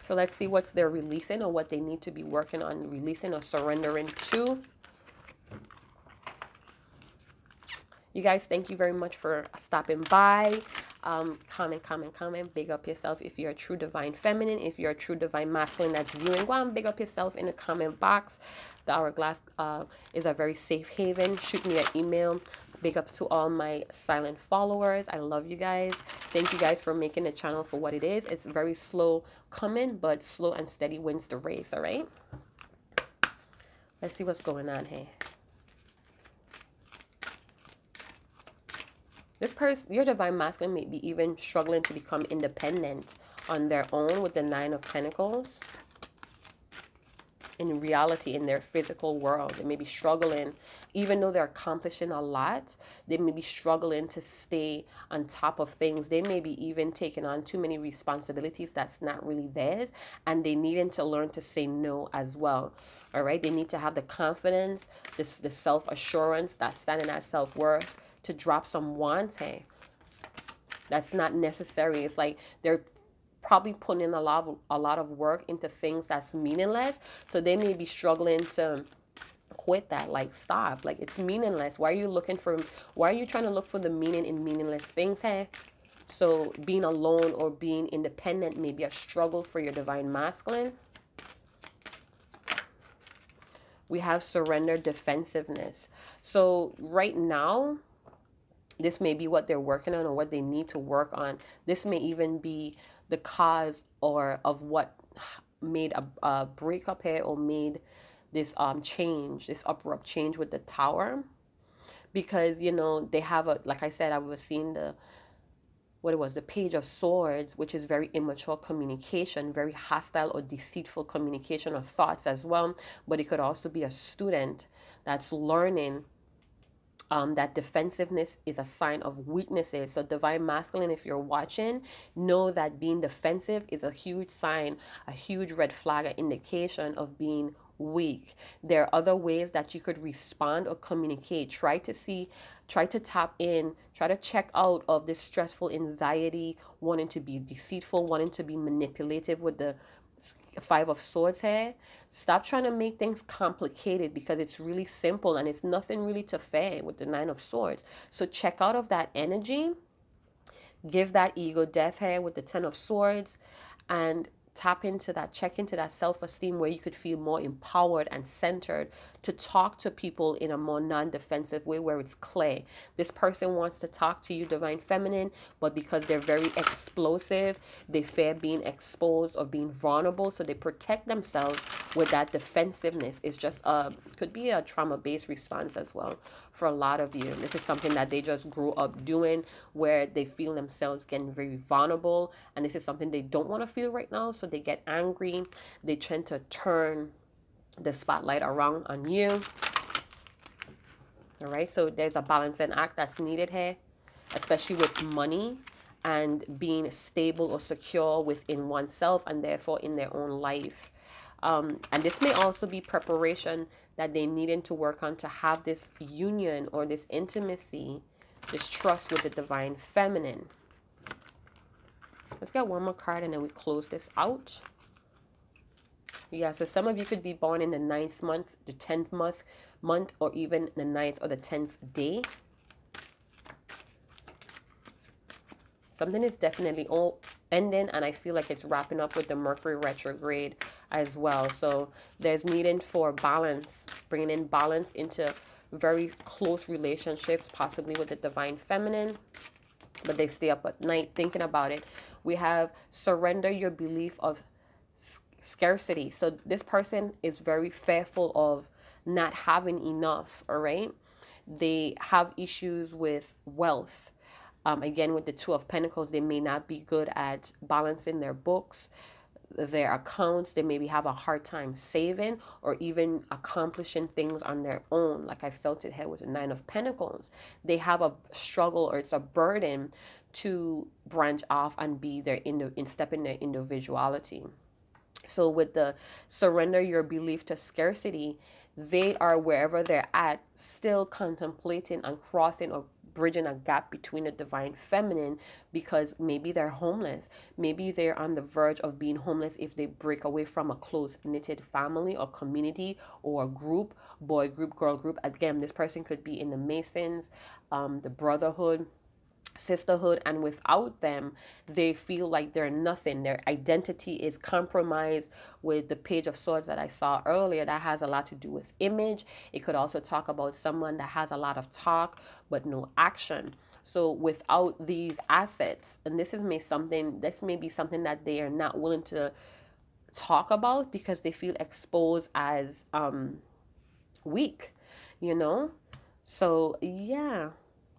So let's see what they're releasing, or what they need to be working on releasing or surrendering to. You guys, thank you very much for stopping by. Comment. Big up yourself if you're a true divine feminine. If you're a true divine masculine that's viewing, go and big up yourself in the comment box. The Hourglass is a very safe haven. Shoot me an email. Big up to all my silent followers. I love you guys. Thank you guys for making the channel for what it is. It's very slow coming, but slow and steady wins the race. All right. Let's see what's going on here. This person, your divine masculine, may be even struggling to become independent on their own with the Nine of Pentacles. In reality, in their physical world, they may be struggling, even though they're accomplishing a lot, they may be struggling to stay on top of things. They may be even taking on too many responsibilities that's not really theirs, and they needing to learn to say no as well. All right, they need to have the confidence, the self-assurance, that standing at self-worth, to drop some wants here. That's not necessary. It's like they're probably putting in a lot of work into things that's meaningless. So they may be struggling to quit that. Like, stop. Like, it's meaningless. Why are you trying to look for the meaning in meaningless things here? So being alone or being independent may be a struggle for your divine masculine. We have surrender, defensiveness. So right now, this may be what they're working on, or what they need to work on. This may even be the cause of what made a breakup here, or made this change, this abrupt change with the Tower. Because, you know, they have like I said, I was seeing the Page of Swords, which is very immature communication, very hostile or deceitful communication or thoughts as well. But it could also be a student that's learning that defensiveness is a sign of weaknesses. So divine masculine, if you're watching, know that being defensive is a huge sign, a huge red flag, an indication of being weak. There are other ways that you could respond or communicate. Try to see Try to tap in, try to check out of this stressful anxiety, wanting to be deceitful, wanting to be manipulative with the Five of Swords here. Stop trying to make things complicated, because it's really simple and it's nothing really to fear with the Nine of Swords. So check out of that energy, give that ego death here with the Ten of Swords, and tap into that, check into that self-esteem where you could feel more empowered and centered to talk to people in a more non-defensive way where it's clear. This person wants to talk to you, Divine Feminine, but because they're very explosive, they fear being exposed or being vulnerable, so they protect themselves with that defensiveness. It's just could be a trauma-based response as well for a lot of you. This is something that they just grew up doing, where they feel themselves getting very vulnerable, and this is something they don't want to feel right now, so they get angry. They tend to turn the spotlight around on you. All right, so there's a balancing act that's needed here, especially with money and being stable or secure within oneself and therefore in their own life. And this may also be preparation that they needed to work on to have this union or this intimacy, this trust with the Divine Feminine. Let's get one more card and then we close this out. Yeah, so some of you could be born in the 9th month, the 10th month, or even the 9th or the 10th day. Something is definitely all ending, and I feel like it's wrapping up with the Mercury retrograde as well. So there's needing for balance, bringing in balance into very close relationships, possibly with the Divine Feminine, but they stay up at night thinking about it. We have surrender your belief of scarcity. So this person is very fearful of not having enough, all right? They have issues with wealth. Again, with the Two of Pentacles, they may not be good at balancing their books, their accounts. They maybe have a hard time saving or even accomplishing things on their own. Like I felt it here with the Nine of Pentacles. They have a struggle, or it's a burden to branch off and be their step in their individuality. So with the surrender your belief to scarcity, they are wherever they're at, still contemplating and crossing or bridging a gap between the Divine Feminine, because maybe they're homeless. Maybe they're on the verge of being homeless if they break away from a close-knitted family or community or a group, boy group, girl group. Again, this person could be in the Masons, the Brotherhood, sisterhood, and without them they feel like they're nothing. Their identity is compromised. With the Page of Swords that I saw earlier, that has a lot to do with image. It could also talk about someone that has a lot of talk but no action. So without these assets, and this may be something that they are not willing to talk about because they feel exposed as weak, you know. So yeah,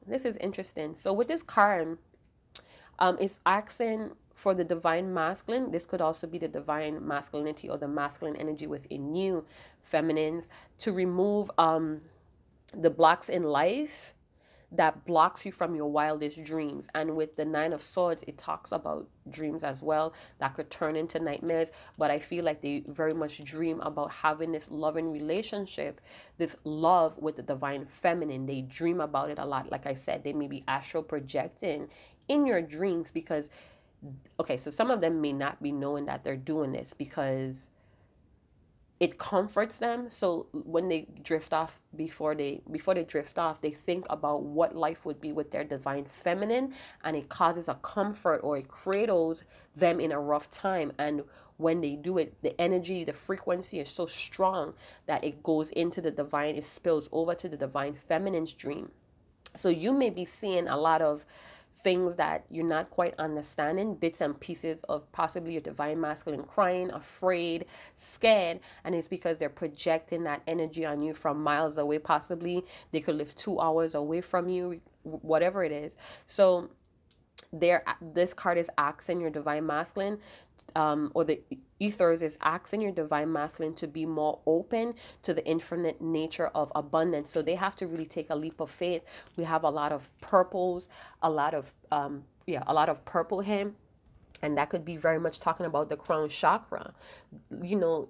this is interesting. So with this card, it's asking for the Divine Masculine. This could also be the Divine Masculinity or the masculine energy within you, feminines, to remove the blocks in life that blocks you from your wildest dreams. And with the Nine of Swords, it talks about dreams as well that could turn into nightmares. But I feel like they very much dream about having this loving relationship, this love with the Divine Feminine. They dream about it a lot. Like I said, they may be astral projecting in your dreams because, okay, so some of them may not be knowing that they're doing this because it comforts them. So when they drift off, before they drift off, they think about what life would be with their Divine Feminine, and it causes a comfort, or it cradles them in a rough time. And when they do it, the energy, the frequency is so strong that it goes into the divine, it spills over to the Divine Feminine's dream. So you may be seeing a lot of things that you're not quite understanding, bits and pieces of possibly your Divine Masculine crying, afraid, scared, and it's because they're projecting that energy on you from miles away. Possibly they could live 2 hours away from you, whatever it is. So this card is asking your Divine Masculine, or the ethers is asking your Divine Masculine to be more open to the infinite nature of abundance. So they have to really take a leap of faith. We have a lot of purples, a lot of purple here, and that could be very much talking about the crown chakra. You know,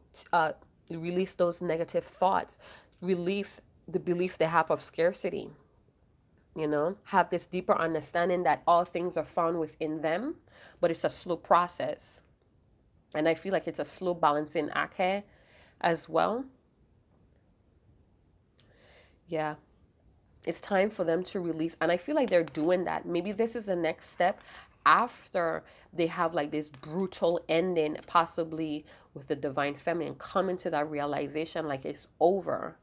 release those negative thoughts, release the belief they have of scarcity. have this deeper understanding that all things are found within them, but it's a slow process. And I feel like it's a slow balancing act here as well. Yeah. It's time for them to release. And I feel like they're doing that. Maybe this is the next step after they have like this brutal ending, possibly with the divine feminine, coming to that realization like it's over.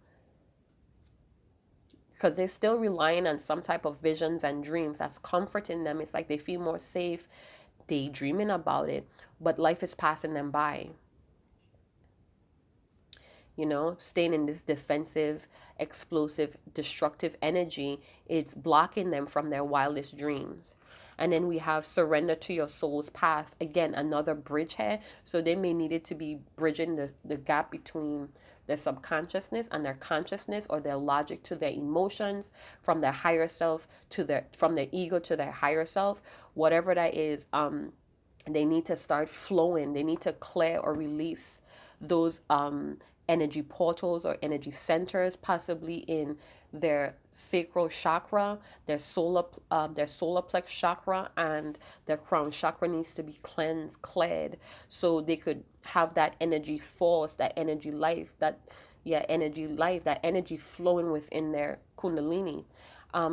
Because they're still relying on some type of visions and dreams that's comforting them. It's like they feel more safe daydreaming about it, but life is passing them by. Staying in this defensive, explosive, destructive energy, it's blocking them from their wildest dreams. And then we have surrender to your soul's path. Again, another bridge here. So they may need it to be bridging the gap between their subconsciousness and their consciousness, or their logic to their emotions, from their higher self to from their ego to their higher self, whatever that is. They need to start flowing. They need to clear or release those energy portals or energy centers, possibly in their sacral chakra, their solar plex chakra, and their crown chakra needs to be cleansed, cleared, so they could have that energy force, that energy life, that energy flowing within their kundalini.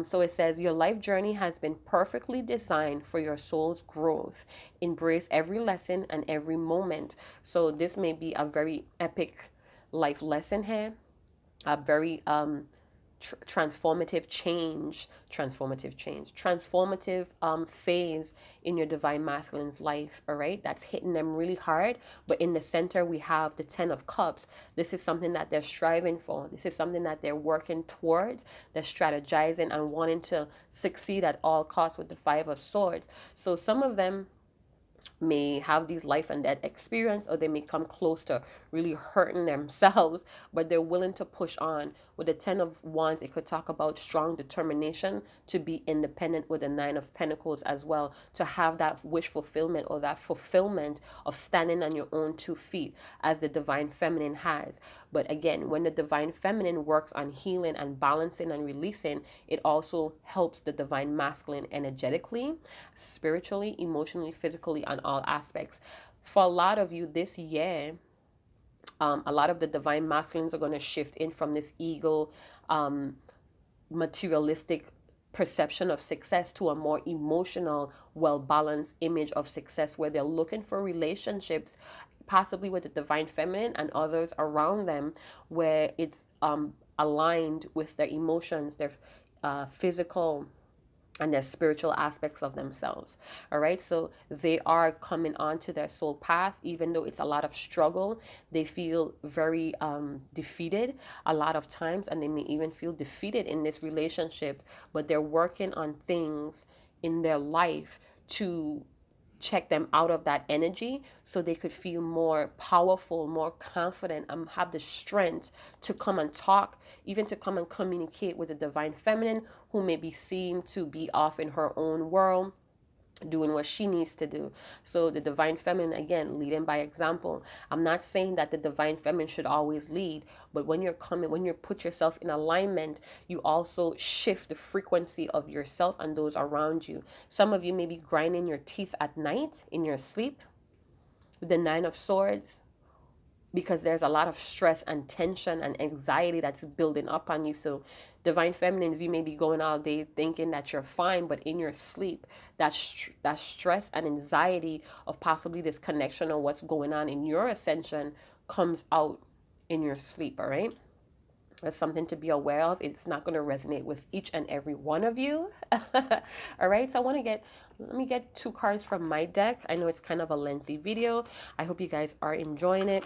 So it says, your life journey has been perfectly designed for your soul's growth. Embrace every lesson and every moment. So this may be a very epic life lesson here, a very transformative phase in your divine masculine's life. All right, that's hitting them really hard. But in the center we have the 10 of Cups. This is something that they're striving for. This is something that they're working towards. They're strategizing and wanting to succeed at all costs with the 5 of Swords. So some of them may have these life and death experience, or they may come close to really hurting themselves, but they're willing to push on. With the 10 of Wands, it could talk about strong determination to be independent. With the 9 of Pentacles as well, to have that wish fulfillment, or that fulfillment of standing on your own 2 feet, as the divine feminine has. But again, when the divine feminine works on healing and balancing and releasing, it also helps the divine masculine energetically, spiritually, emotionally, physically, on all aspects. For a lot of you this year, a lot of the divine masculines are going to shift in from this ego, materialistic perception of success, to a more emotional, well-balanced image of success, where they're looking for relationships, possibly with the divine feminine and others around them, where it's aligned with their emotions, their physical and their spiritual aspects of themselves. All right, so they are coming on to their soul path. Even though it's a lot of struggle, they feel very defeated a lot of times, and they may even feel defeated in this relationship, but they're working on things in their life to check them out of that energy, so they could feel more powerful, more confident, and have the strength to come and talk, even to come and communicate with the divine feminine, who may be seen to be off in her own world, doing what she needs to do. So the divine feminine, again, leading by example. I'm not saying that the divine feminine should always lead, but when you put yourself in alignment, you also shift the frequency of yourself and those around you. Some of you may be grinding your teeth at night in your sleep with the 9 of Swords, because there's a lot of stress and tension and anxiety that's building up on you. So divine feminines, you may be going all day thinking that you're fine, but in your sleep, that stress and anxiety of possibly this connection or what's going on in your ascension comes out in your sleep. All right, that's something to be aware of. It's not going to resonate with each and every one of you. All right, so let me get 2 cards from my deck. I know it's kind of a lengthy video. I hope you guys are enjoying it.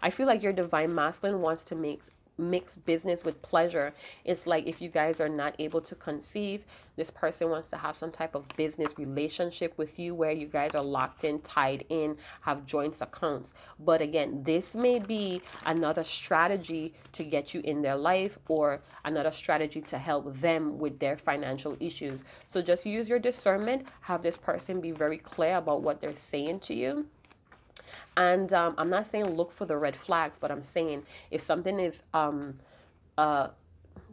I feel like your divine masculine wants to mix business with pleasure. It's like, if you guys are not able to conceive, this person wants to have some type of business relationship with you, where you guys are locked in, tied in, have joint accounts. But again, this may be another strategy to get you in their life, or another strategy to help them with their financial issues. So just use your discernment. Have this person be very clear about what they're saying to you. And I'm not saying look for the red flags, but I'm saying if something is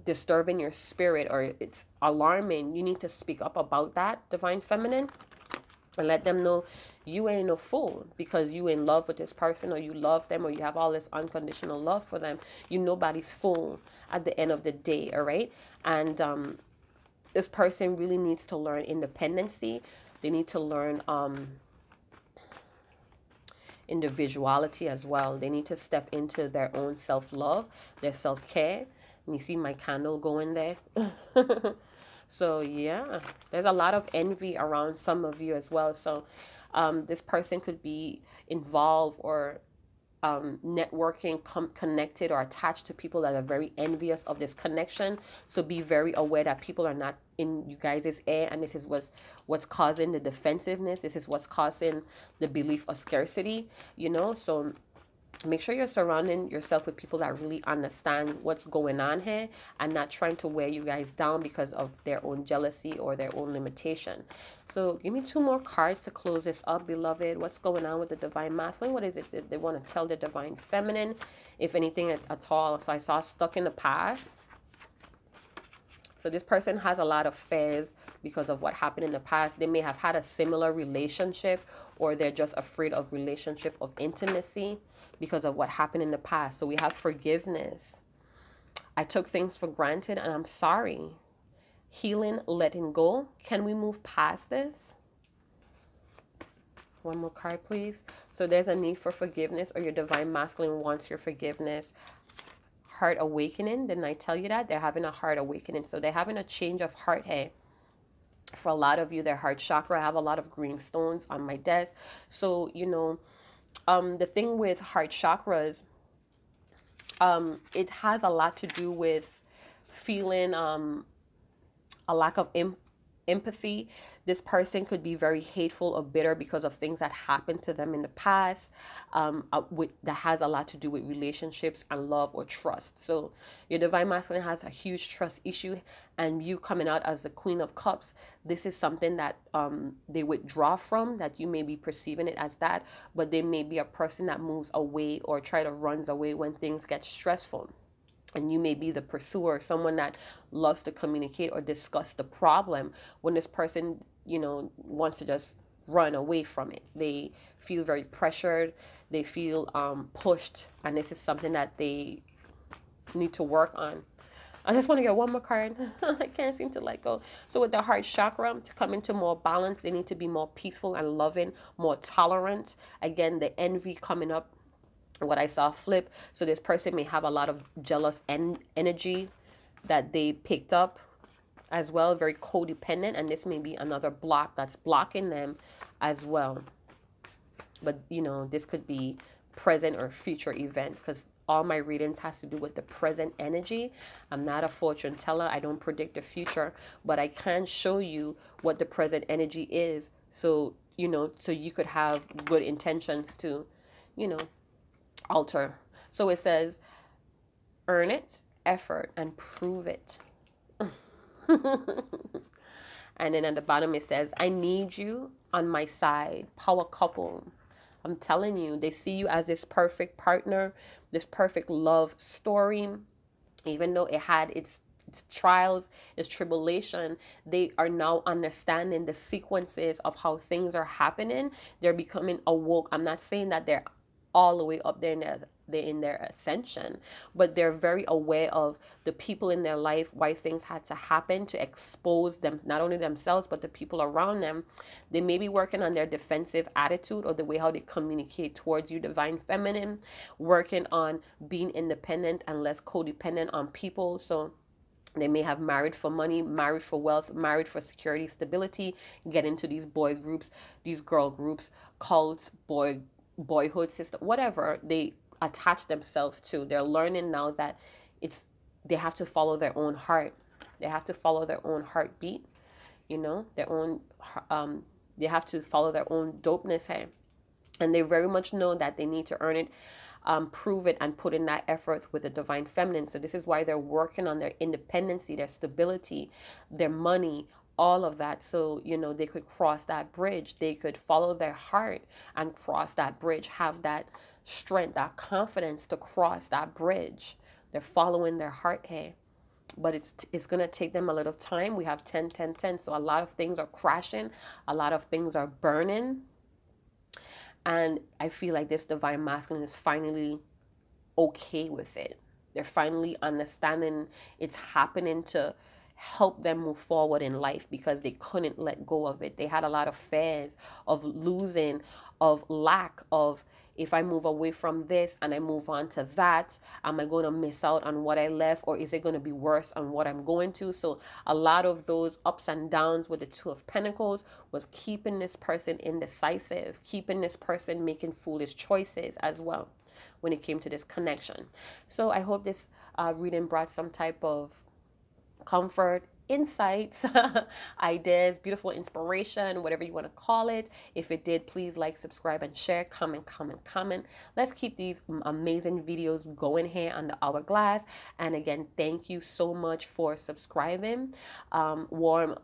disturbing your spirit or it's alarming, you need to speak up about that, Divine Feminine, and let them know you ain't no fool because you in love with this person, or you love them, or you have all this unconditional love for them. You nobody's fool at the end of the day, all right? And this person really needs to learn independency. They need to learn individuality as well. They need to step into their own self-love, their self-care. And you see my candle going there. So yeah, there's a lot of envy around some of you as well. So this person could be involved or networking, connected or attached to people that are very envious of this connection. So be very aware that people are not in you guys' air, and this is what's causing the defensiveness. This is what's causing the belief of scarcity, you know. So make sure you're surrounding yourself with people that really understand what's going on here and not trying to wear you guys down because of their own jealousy or their own limitation. So give me 2 more cards to close this up, beloved. What's going on with the Divine Masculine? What is it that they want to tell the Divine Feminine, if anything at all? So I saw stuck in the past. So this person has a lot of fears because of what happened in the past. They may have had a similar relationship, or they're just afraid of relationship of intimacy because of what happened in the past. So we have forgiveness. I took things for granted and I'm sorry. Healing, letting go. Can we move past this? 1 more card, please. So there's a need for forgiveness, or your Divine Masculine wants your forgiveness. Heart awakening. Didn't I tell you that? They're having a heart awakening. So they're having a change of heart here. For a lot of you, their heart chakra. I have a lot of green stones on my desk. So, you know, the thing with heart chakras, it has a lot to do with feeling a lack of empathy. This person could be very hateful or bitter because of things that happened to them in the past, that has a lot to do with relationships and love or trust. So your Divine Masculine has a huge trust issue, and you coming out as the Queen of Cups, this is something that they withdraw from, that you may be perceiving it as that, but they may be a person that moves away or runs away when things get stressful. And you may be the pursuer, someone that loves to communicate or discuss the problem, when this person, you know, wants to just run away from it. They feel very pressured. They feel pushed. And this is something that they need to work on. I just want to get 1 more card. I can't seem to let go. So with the heart chakra, to come into more balance, they need to be more peaceful and loving, more tolerant. Again, the envy coming up, what I saw flip. So this person may have a lot of jealous energy that they picked up as well, very codependent, and this may be another block that's blocking them as well. But you know, this could be present or future events, because all my readings has to do with the present energy. I'm not a fortune teller. I don't predict the future, but I can show you what the present energy is, so you know, so you could have good intentions to, you know, alter. So it says, earn it, effort, and prove it. And then at the bottom it says, I need you on my side. Power couple. I'm telling you, they see you as this perfect partner, this perfect love story. Even though it had its trials, its tribulation, they are now understanding the sequences of how things are happening. They're becoming awoke. I'm not saying that they're all the way up there in their ascension, but they're very aware of the people in their life, why things had to happen to expose them, not only themselves, but the people around them. They may be working on their defensive attitude or the way how they communicate towards you, Divine Feminine, working on being independent and less codependent on people. So they may have married for money, married for wealth, married for security, stability, get into these boy groups, these girl groups, cults, boyhood system, whatever they attach themselves to. They're learning now that they have to follow their own heart. They have to follow their own heartbeat, you know, their own they have to follow their own dopeness here. And they very much know that they need to earn it, prove it, and put in that effort with the Divine Feminine. So this is why they're working on their independency, their stability, their money, all of that. So, you know, they could cross that bridge. They could follow their heart and cross that bridge, have that strength, that confidence to cross that bridge. They're following their heart here. but it's going to take them a little time. We have 10, 10, 10. So a lot of things are crashing. A lot of things are burning. And I feel like this divine masculine is finally okay with it. They're finally understanding it's happening to help them move forward in life because they couldn't let go of it. They had a lot of fears of losing, of lack, of if I move away from this and I move on to that, am I going to miss out on what I left, or is it going to be worse on what I'm going to? So a lot of those ups and downs with the Two of Pentacles was keeping this person indecisive, keeping this person making foolish choices as well when it came to this connection. So I hope this reading brought some type of comfort, insights, ideas, beautiful inspiration, whatever you want to call it. If it did, please like, subscribe, and share. Comment, comment, comment. Let's keep these amazing videos going here on the Hourglass. And again, thank you so much for subscribing. Warm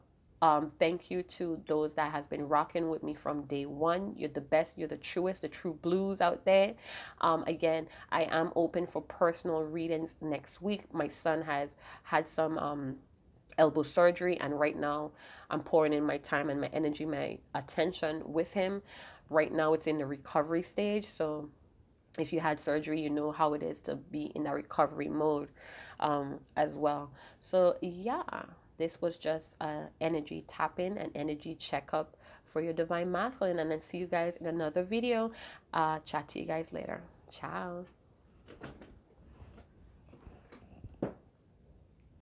thank you to those that has been rocking with me from day one. You're the best, you're the truest, the true blues out there. Again, I am open for personal readings next week. My son has had some elbow surgery, and right now I'm pouring in my time and my energy, my attention with him. Right now it's in the recovery stage. So if you had surgery, you know how it is to be in a recovery mode as well. So yeah, this was just energy tapping and energy checkup for your divine masculine. And then see you guys in another video. Chat to you guys later. Ciao.